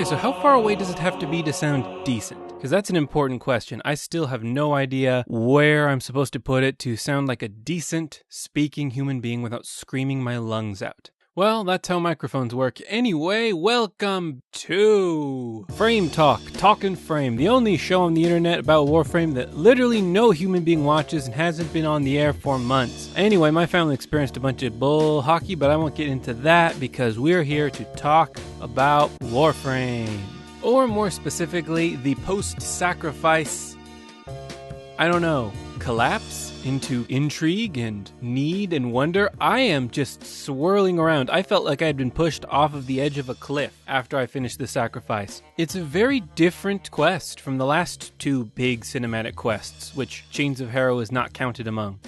Okay, so how far away does it have to be to sound decent? Because that's an important question. I still have no idea where I'm supposed to put it to sound like a decent speaking human being without screaming my lungs out. Well, that's how microphones work. Anyway, welcome to Frame Talk, Talkin' Frame, the only show on the internet about Warframe that literally no human being watches and hasn't been on the air for months. Anyway, my family experienced a bunch of bull hockey, but I won't get into that because we're here to talk about Warframe. Or more specifically, the post-sacrifice, collapse into intrigue and need and wonder. I am just swirling around. I felt like I had been pushed off of the edge of a cliff after I finished the sacrifice. It's a very different quest from the last two big cinematic quests, which Chains of Harrow is not counted among,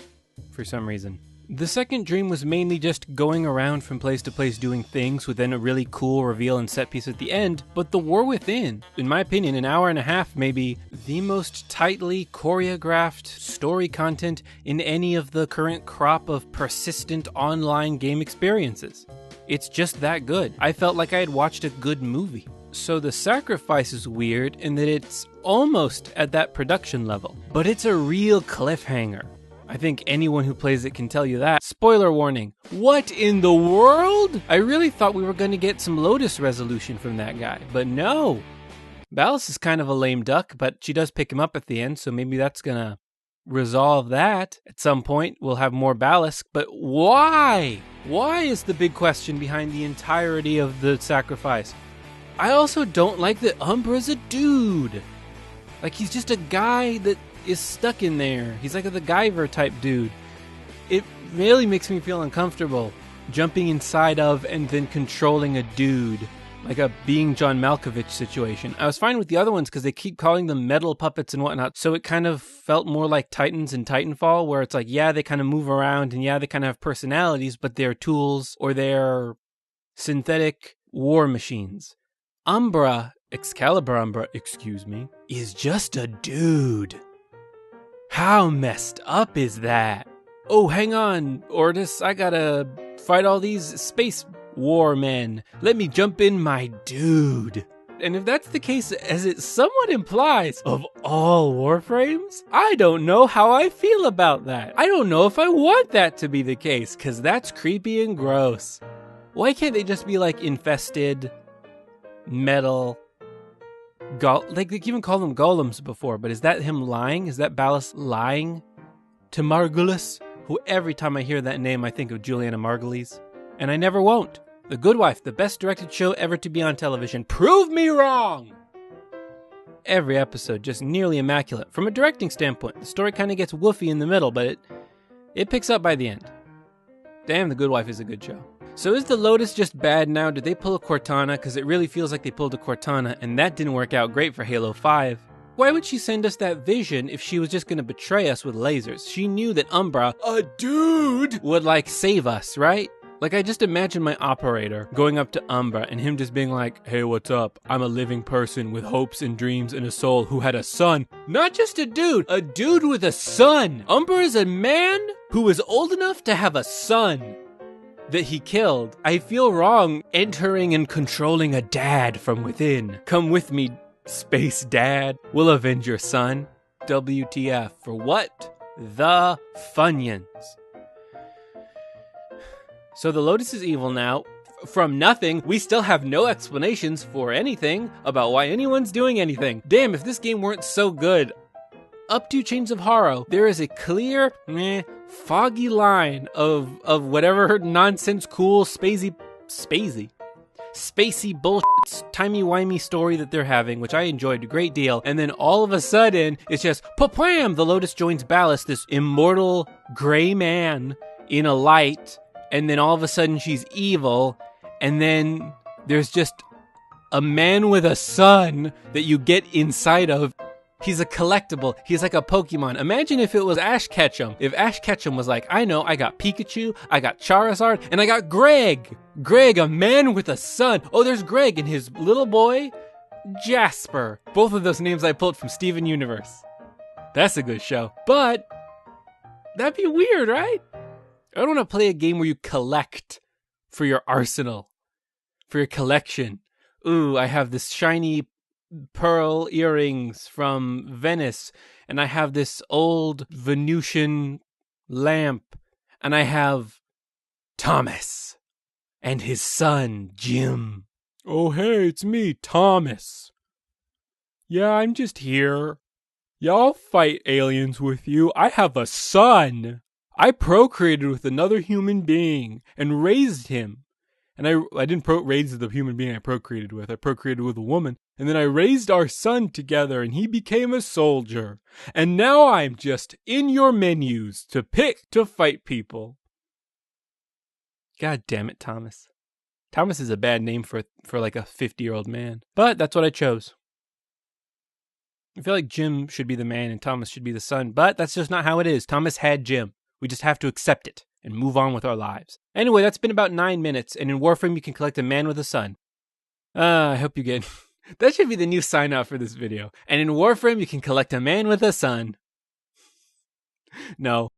for some reason. The second dream was mainly just going around from place to place doing things with then a really cool reveal and set piece at the end, but the War Within, in my opinion, an hour and a half maybe the most tightly choreographed story content in any of the current crop of persistent online game experiences. It's just that good. I felt like I had watched a good movie. So the sacrifice is weird in that it's almost at that production level, but it's a real cliffhanger. I think anyone who plays it can tell you that. Spoiler warning. What in the world? I really thought we were going to get some Lotus resolution from that guy, but no. Ballas is kind of a lame duck, but she does pick him up at the end, so maybe that's going to resolve that. At some point, we'll have more Ballas, but why? Why is the big question behind the entirety of the sacrifice. I also don't like that Umbra's a dude. Like, he's just a guy that is stuck in there. He's like a the Guyver type dude. It really makes me feel uncomfortable jumping inside of and then controlling a dude, like a being John Malkovich situation. I was fine with the other ones because they keep calling them metal puppets and whatnot, so it kind of felt more like Titans and Titanfall, where it's like, yeah, they kind of move around and yeah, they kind of have personalities, but they're tools or they're synthetic war machines. Excalibur Umbra, is just a dude. How messed up is that? Oh, hang on, Ortis, I gotta fight all these space war men. Let me jump in my dude. And if that's the case, as it somewhat implies, of all Warframes, I don't know how I feel about that. I don't know if I want that to be the case, because that's creepy and gross. Why can't they just be like infested, metal, like they even call them golems before, but is that him lying? Is that Ballas lying to Margulis? Who every time I hear that name I think of Juliana Margulies. And I never won't. The Good Wife, the best directed show ever to be on television. Prove me wrong! Every episode just nearly immaculate. From a directing standpoint, the story kind of gets woofy in the middle, but it picks up by the end. Damn, The Good Wife is a good show. So is the Lotus just bad now? Did they pull a Cortana? Because it really feels like they pulled a Cortana, and that didn't work out great for Halo 5. Why would she send us that vision if she was just going to betray us with lasers? She knew that Umbra, a dude, would save us, right? I just imagine my operator going up to Umbra and him just being like, hey, what's up? I'm a living person with hopes and dreams and a soul who had a son. Not just a dude with a son. Umbra is a man who was old enough to have a son that he killed. I feel wrong entering and controlling a dad from within. Come with me, space dad. We'll avenge your son. WTF. For what? The Funyuns. So the Lotus is evil now. From nothing, we still have no explanations for anything about why anyone's doing anything. Damn, if this game weren't so good. Up to Chains of Harrow, there is a clear, foggy line of whatever nonsense, cool, spacey bullshit, timey-wimey story that they're having, which I enjoyed a great deal. And then all of a sudden, it's just, pa-plam! The Lotus joins Ballas, this immortal gray man in a light. And then all of a sudden she's evil. And then there's just a man with a son that you get inside of. He's a collectible. He's like a Pokemon. Imagine if it was Ash Ketchum. If Ash Ketchum was like, I know, I got Pikachu, I got Charizard, and I got Greg. Greg, a man with a son. Oh, there's Greg and his little boy, Jasper. Both of those names I pulled from Steven Universe. That's a good show. But that'd be weird, right? I don't want to play a game where you collect for your arsenal, for your collection. ooh, I have this shiny pearl earrings from Venice, and I have this old Venusian lamp, and I have Thomas and his son, Jim. Oh, hey, it's me, Thomas. Yeah, I'm just here. Yeah, I'll fight aliens with you. I have a son. I procreated with another human being and raised him. And I didn't raise the human being I procreated with. I procreated with a woman. And then I raised our son together and he became a soldier. And now I'm just in your menus to pick to fight people. God damn it, Thomas. Thomas is a bad name for like a 50-year-old man. But that's what I chose. I feel like Jim should be the man and Thomas should be the son, but that's just not how it is. Thomas had Jim. We just have to accept it and move on with our lives. Anyway, that's been about 9 minutes, and in Warframe you can collect a man with a son. I hope you get... That should be the new sign-off for this video. And in Warframe you can collect a man with a son. No.